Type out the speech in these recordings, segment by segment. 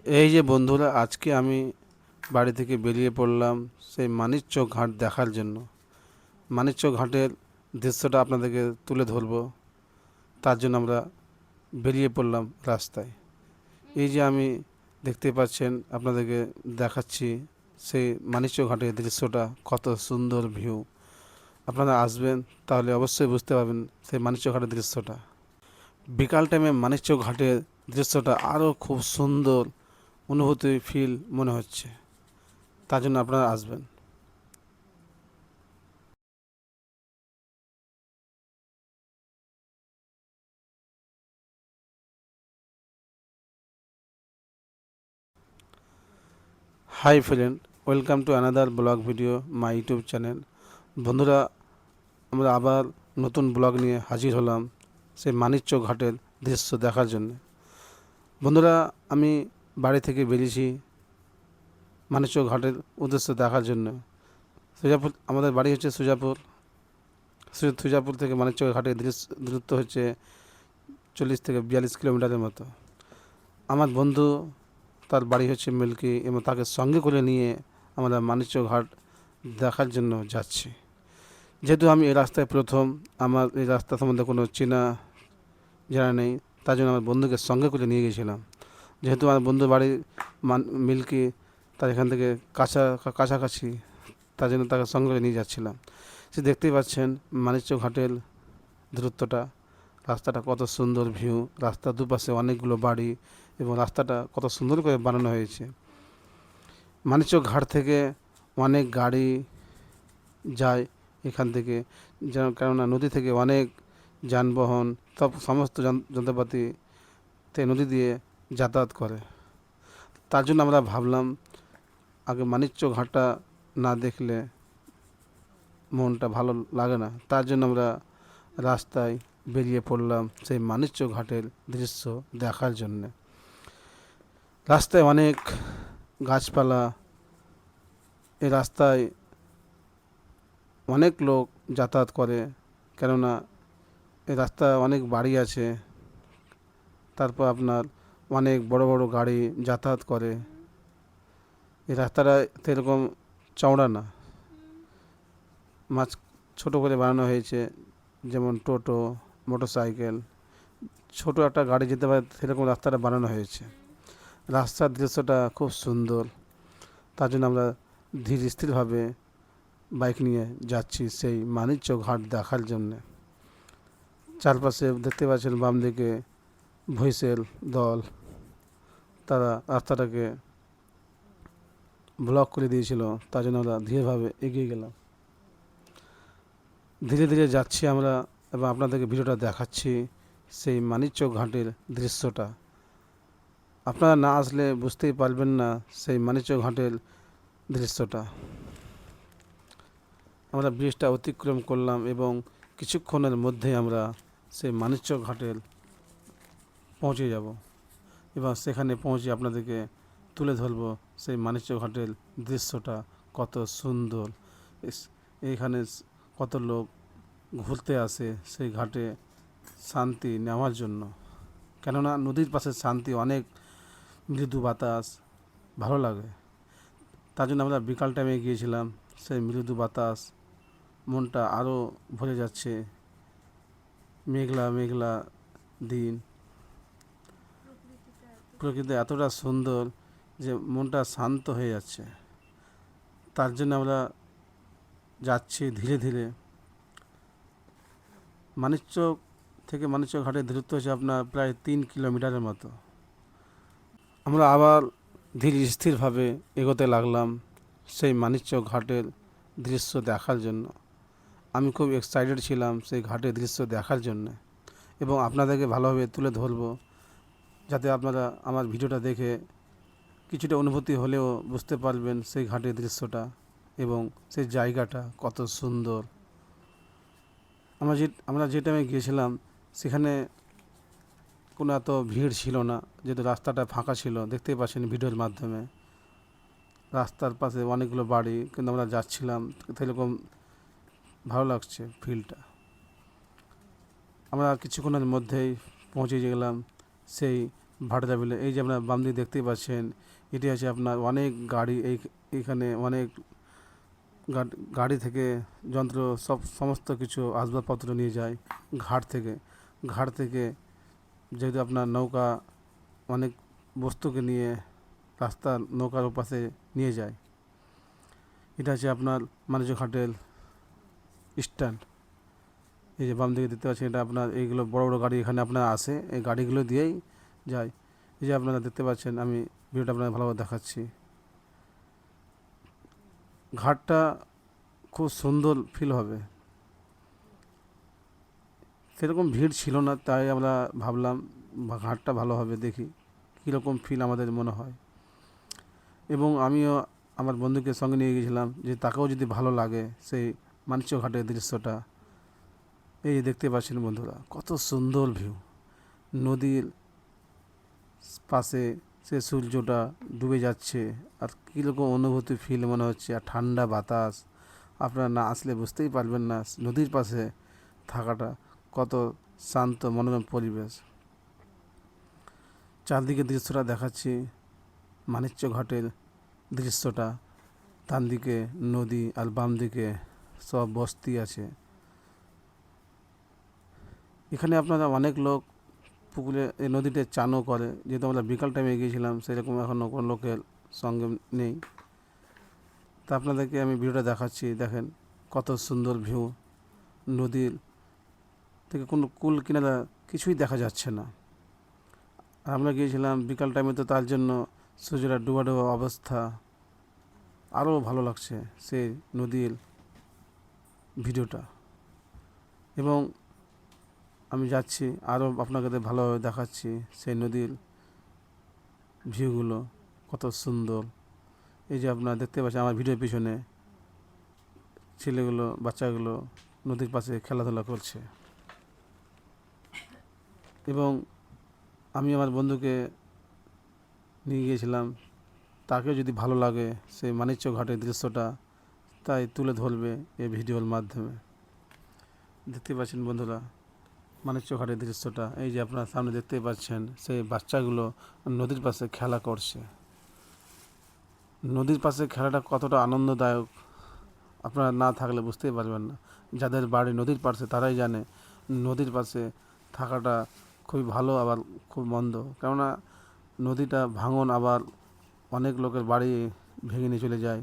এই যে বন্ধুরা, আজকে আমি বাড়ি থেকে বেরিয়ে পড়লাম সেই মানিকচক ঘাট দেখার জন্য। মানিকচক ঘাটের দৃশ্যটা আপনাদেরকে তুলে ধরবো, তার জন্য আমরা বেরিয়ে পড়লাম রাস্তায়। এই যে আমি দেখতে পাচ্ছেন, আপনাদেরকে দেখাচ্ছি সেই মানিকচক ঘাটের দৃশ্যটা, কত সুন্দর ভিউ। আপনারা আসবেন তাহলে অবশ্যই বুঝতে পারবেন সেই মানিকচক ঘাটের দৃশ্যটা। বিকাল টাইমে মানিকচক ঘাটের দৃশ্যটা আরও খুব সুন্দর অনুভূতি ফিল মনে হচ্ছে, তার জন্য আপনারা আসবেন। Hi friend, welcome to another blog video my YouTube channel. বন্ধুরা, আমরা আবার নতুন ব্লগ নিয়ে হাজির হলাম সেই মানিকচক ঘাটের দৃশ্য দেখার জন্য। বন্ধুরা, আমি বাড়ি থেকে বেরিয়েছি মানিকচক ঘাটের উদ্দেশ্য দেখার জন্য। সুজাপুর, আমাদের বাড়ি হচ্ছে সুজাপুর। সুজাপুর থেকে মানিকচক ঘাটের দূরত্ব হচ্ছে 40 থেকে 42 কিলোমিটারের মতো। আমার বন্ধু, তার বাড়ি হচ্ছে মিল্কি, এবং তাকে সঙ্গে করে নিয়ে আমরা মানিকচক ঘাট দেখার জন্য যাচ্ছি। যেহেতু আমি এই রাস্তায় প্রথম, আমার এই রাস্তা সম্বন্ধে কোনো চেনা জানা নেই, তার জন্য আমার বন্ধুকে সঙ্গে করে নিয়ে গেছিলাম। যেহেতু আমার বন্ধুর বাড়ি মিল্কি, তার এখান থেকে কাছাকাছি, তার জন্য তাকে সঙ্গে করে নিয়ে যাচ্ছিলাম। সে দেখতেই পাচ্ছেন মানিকচক ঘাটের দূরত্বটা, রাস্তাটা কত সুন্দর ভিউ, রাস্তার দুপাশে অনেকগুলো বাড়ি, এবং রাস্তাটা কত সুন্দর করে বানানো হয়েছে। মানিকচক ঘাট থেকে অনেক গাড়ি যায় এখান থেকে, যেন কেননা নদী থেকে অনেক যানবাহন, সমস্ত যন্ত্রপাতি নদী দিয়ে যাতায়াত করে। তার জন্য আমরা ভাবলাম আগে মানিকচক ঘাটটা না দেখলে মনটা ভালো লাগে না, তার জন্য আমরা রাস্তায় বেরিয়ে পড়লাম সেই মানিকচক ঘাটের দৃশ্য দেখার জন্যে। রাস্তায় অনেক গাছপালা, এই রাস্তায় অনেক লোক যাতায়াত করে, কেননা এই রাস্তায় অনেক বাড়ি আছে। তারপর আপনার অনেক বড় বড় গাড়ি যাতায়াত করে। এই রাস্তাটা সেরকম চওড়া না, মাঝ ছোটো করে বানানো হয়েছে, যেমন টোটো, মোটরসাইকেল, ছোটো একটা গাড়ি যেতে পারে সেরকম রাস্তাটা বানানো হয়েছে। রাস্তার দৃশ্যটা খুব সুন্দর, তার জন্য আমরা ধীর স্থিরভাবে বাইক নিয়ে যাচ্ছি সেই মানিকচক ঘাট দেখার জন্যে। চারপাশে দেখতে পাচ্ছেন বাম দিকে হুইসেল দল, তারা রাস্তাটাকে ব্লক করে দিয়েছিল, তার জন্য আমরা ধীরেভাবে এগিয়ে গেলাম। ধীরে ধীরে যাচ্ছি আমরা, এবং আপনাদেরকে ভিডিওটা দেখাচ্ছি সেই মানিকচক ঘাটের দৃশ্যটা। আপনারা না আসলে বুঝতেই পারবেন না সেই মানিকচক ঘাটের দৃশ্যটা। আমরা ব্রিজটা অতিক্রম করলাম, এবং কিছুক্ষণের মধ্যেই আমরা সেই মানিকচক ঘাটের পৌঁছে যাব, এবং সেখানে পৌঁছে আপনাদেরকে তুলে ধরবো সেই মানিকচক ঘাটের দৃশ্যটা কত সুন্দর। এইখানে কত লোক ঘুরতে আসে সেই ঘাটে শান্তি নেওয়ার জন্য, কেননা নদীর পাশে শান্তি, অনেক মৃদু বাতাস ভালো লাগে। তার জন্য আমরা বিকাল টাইমে গিয়েছিলাম, সেই মৃদু বাতাস, মনটা আরও ভরে যাচ্ছে। মেঘলা মেঘলা দিন, প্রকৃতি এতটা সুন্দর যে মনটা শান্ত হয়ে যাচ্ছে। তার জন্য আমরা যাচ্ছি ধীরে ধীরে। মানিকচক থেকে মানিকচক ঘাটের দূরত্ব হচ্ছে আপনার প্রায় 3 কিলোমিটারের মতো। আমরা আবার ধীর স্থিরভাবে এগোতে লাগলাম সেই মানিকচক ঘাটের দৃশ্য দেখার জন্য। আমি খুব এক্সাইটেড ছিলাম সেই ঘাটের দৃশ্য দেখার জন্য, এবং আপনাদেরকে ভালোভাবে তুলে ধরবো, যাতে আপনারা আমার ভিডিওটা দেখে কিছুটা অনুভূতি হলেও বুঝতে পারবেন সেই ঘাটের দৃশ্যটা, এবং সেই জায়গাটা কত সুন্দর। আমরা যে টাইমে গিয়েছিলাম সেখানে কোনো এত ভিড় ছিল না, যেহেতু রাস্তাটা ফাঁকা ছিল। দেখতেই পাচ্ছেন ভিডিওর মাধ্যমে রাস্তার পাশে অনেকগুলো বাড়ি, কিন্তু আমরা যাচ্ছিলাম সেরকম ভালো লাগছে ফিলটা। আমরা কিছুক্ষণের মধ্যেই পৌঁছে গেলাম সেই ভাটারা বিলে। এই যে আপনার বাম দিকে দেখতেই পাচ্ছেন, এটি আছে আপনার অনেক গাড়ি, এইখানে অনেক গাড়ি থেকে যন্ত্র সমস্ত কিছু আসবাবপত্র নিয়ে যায় ঘাট থেকে যেহেতু আপনার নৌকা অনেক বস্তুকে নিয়ে নৌকার ওপাশে নিয়ে যায়। এটা হচ্ছে আপনার বাণিজ্য ঘাটের স্ট্যান্ড। এই যে বাম দিকে দেখতে পাচ্ছেন, এটা আপনার এইগুলো বড় বড় গাড়ি এখানে আপনার আসে, এই গাড়িগুলো দিয়েই যায়। এই যে আপনারা দেখতে পাচ্ছেন, আমি ভিডিওটা আপনাদের ভালোভাবে দেখাচ্ছি। ঘাটটা খুব সুন্দর ফিল হবে। সেরকম ভিড় ছিল না, তাই আমরা ভাবলাম ঘাটটা ভালো হবে, দেখি কীরকম ফিল আমাদের মনে হয়। এবং আমিও আমার বন্ধুকে সঙ্গে নিয়ে গেছিলাম, যে তাকেও যদি ভালো লাগে সেই মানিকচক ঘাটের দৃশ্যটা। এই যে দেখতে পাচ্ছেন বন্ধুরা, কত সুন্দর ভিউ। নদীর পাশে সে সূর্যটা ডুবে যাচ্ছে, আর কীরকম অনুভূতি ফিল মনে হচ্ছে, আর ঠান্ডা বাতাস। আপনারা না আসলে বুঝতেই পারবেন না নদীর পাশে থাকাটা কত শান্ত মনোরম পরিবেশ। চারদিকে দৃশ্যটা দেখাচ্ছি, মানিকচক ঘাটের দৃশ্যটা। ডান দিকে নদী আর বাম দিকে সব বস্তি আছে। এখানে আপনারা অনেক লোক পুকুরে এই নদীতে চানও করে, যেহেতু আমরা বিকাল টাইমে গিয়েছিলাম, সেরকম এখনও কোনো লোকের সঙ্গে নেই। তা আপনাদেরকে আমি ভিডিওটা দেখাচ্ছি, দেখেন কত সুন্দর ভিউ। নদীর থেকে কোনো কুল কিনারা কিছুই দেখা যাচ্ছে না। আর আমরা গিয়েছিলাম বিকাল টাইমে, তো তার জন্য সূর্যটা ডুবা ডুবা অবস্থা আরও ভালো লাগছে সেই নদীর ভিডিওটা। এবং আমি যাচ্ছি, আরও আপনাকে ভালোভাবে দেখাচ্ছি সেই নদীর ভিউগুলো কত সুন্দর। এই যে আপনারা দেখতে পাচ্ছেন আমার ভিডিওর পিছনে ছেলেগুলো, বাচ্চাগুলো নদীর পাশে খেলাধুলা করছে। এবং আমি আমার বন্ধুকে নিয়ে গিয়েছিলাম, তাকেও যদি ভালো লাগে সেই মানিকচক ঘাটের দৃশ্যটা, তাই তুলে ধরবে এই ভিডিওর মাধ্যমে। দেখতে পাচ্ছেন বন্ধুরা মানিকচক ঘাটের দৃশ্যটা। এই যে আপনার সামনে দেখতে পাচ্ছেন সেই বাচ্চাগুলো নদীর পাশে খেলা করছে। নদীর পাশে খেলাটা কতটা আনন্দদায়ক আপনারা না থাকলে বুঝতেই পারবেন না। যাদের বাড়ি নদীর পাশে তারাই জানে নদীর পাশে থাকাটা খুবই ভালো, আবার খুব মন্দ। কেননা নদীটা ভাঙন, আবার অনেক লোকের বাড়ি ভেঙে নিয়ে চলে যায়।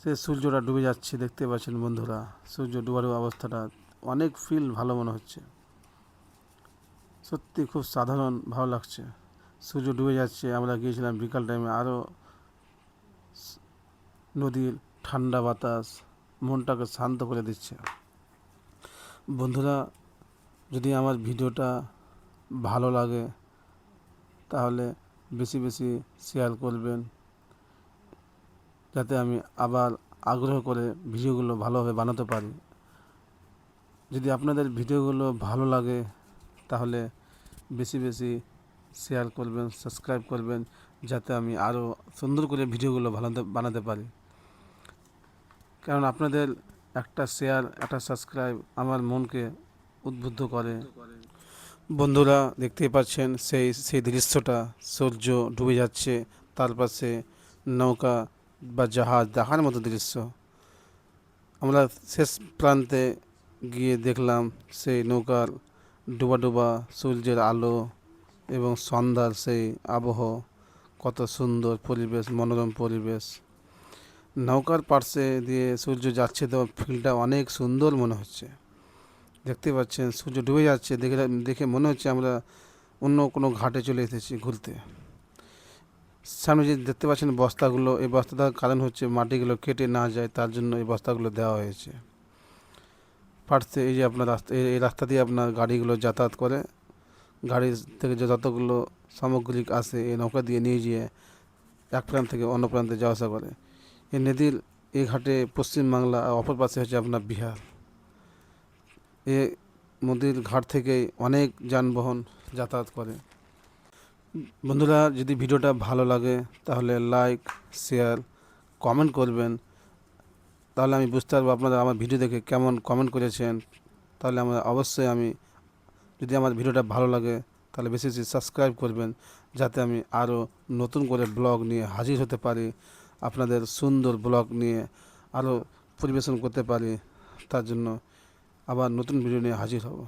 সে সূর্যটা ডুবে যাচ্ছে, দেখতে পাচ্ছেন বন্ধুরা, সূর্য ডুবার অবস্থাটা অনেক ফিল ভালো মনে হচ্ছে। সত্যি খুব সাধারণ ভালো লাগছে। সূর্য ডুবে যাচ্ছে, আমরা গিয়েছিলাম বিকাল টাইমে, আরও নদীর ঠান্ডা বাতাস মনটাকে শান্ত করে দিচ্ছে। বন্ধুরা, যদি আমার ভিডিওটা ভালো লাগে তাহলে বেশি বেশি শেয়ার করবেন, যাতে আমি আবার আগ্রহ করে ভিডিওগুলো ভালোভাবে বানাতে পারি। যদি আপনাদের ভিডিওগুলো ভালো লাগে তাহলে বেশি বেশি শেয়ার করবেন, সাবস্ক্রাইব করবেন, যাতে আমি আরও সুন্দর করে ভিডিওগুলো বানাতে পারি। কারণ আপনাদের একটা শেয়ার, একটা সাবস্ক্রাইব আমার মনকে উদ্বুদ্ধ করে। বন্ধুরা দেখতেই পাচ্ছেন সেই দৃশ্যটা, সূর্য ডুবে যাচ্ছে, তার পাশে নৌকা বা জাহাজ দেখার মতো দৃশ্য। আমরা শেষ প্রান্তে গিয়ে দেখলাম সেই নৌকার ডুবা ডুবা সূর্যের আলো এবং সন্ধ্যার সেই আবহ, কত সুন্দর পরিবেশ, মনোরম পরিবেশ। নৌকার পাশে দিয়ে সূর্য যাচ্ছে, তো ফিলটা অনেক সুন্দর মনে হচ্ছে। দেখতে পাচ্ছেন সূর্য ডুবে যাচ্ছে, দেখে মনে হচ্ছে আমরা অন্য কোনো ঘাটে চলে এসেছি ঘুরতে। সামনে যে দেখতে পাচ্ছেন বস্তাগুলো, এই বস্তাটার কারণ হচ্ছে মাটিগুলো কেটে না যায়, তার জন্য এই বস্তাগুলো দেওয়া হয়েছে পাশে। এই যে আপনার এই রাস্তা দিয়ে আপনার গাড়িগুলো যাতায়াত করে, গাড়ি থেকে যতগুলো সামগ্রিক আসে এই নৌকা দিয়ে নিয়ে গিয়ে এক প্রান্ত থেকে অন্য প্রান্তে যাওয়া আসা করে। এই নদীর এই ঘাটে পশ্চিমবাংলা, আর অপর পাশে হচ্ছে আপনার বিহার। এই নদীর ঘাট থেকে অনেক যানবাহন যাতায়াত করে। বন্ধুরা, যদি ভিডিওটা ভালো লাগে তাহলে লাইক, শেয়ার, কমেন্ট করবেন, তাহলে আমি বুঝতে পারবো আপনারা আমার ভিডিও দেখে কেমন কমেন্ট করেছেন। তাহলে অবশ্যই যদি আমার ভিডিওটা ভালো লাগে তাহলে বেশি বেশি সাবস্ক্রাইব করবেন, যাতে আমি আরও নতুন করে ব্লগ নিয়ে হাজির হতে পারি, আপনাদের সুন্দর ব্লগ নিয়ে আরও পরিবেশন করতে পারি। তার জন্য আবার নতুন ভিডিও নিয়ে হাজির হব।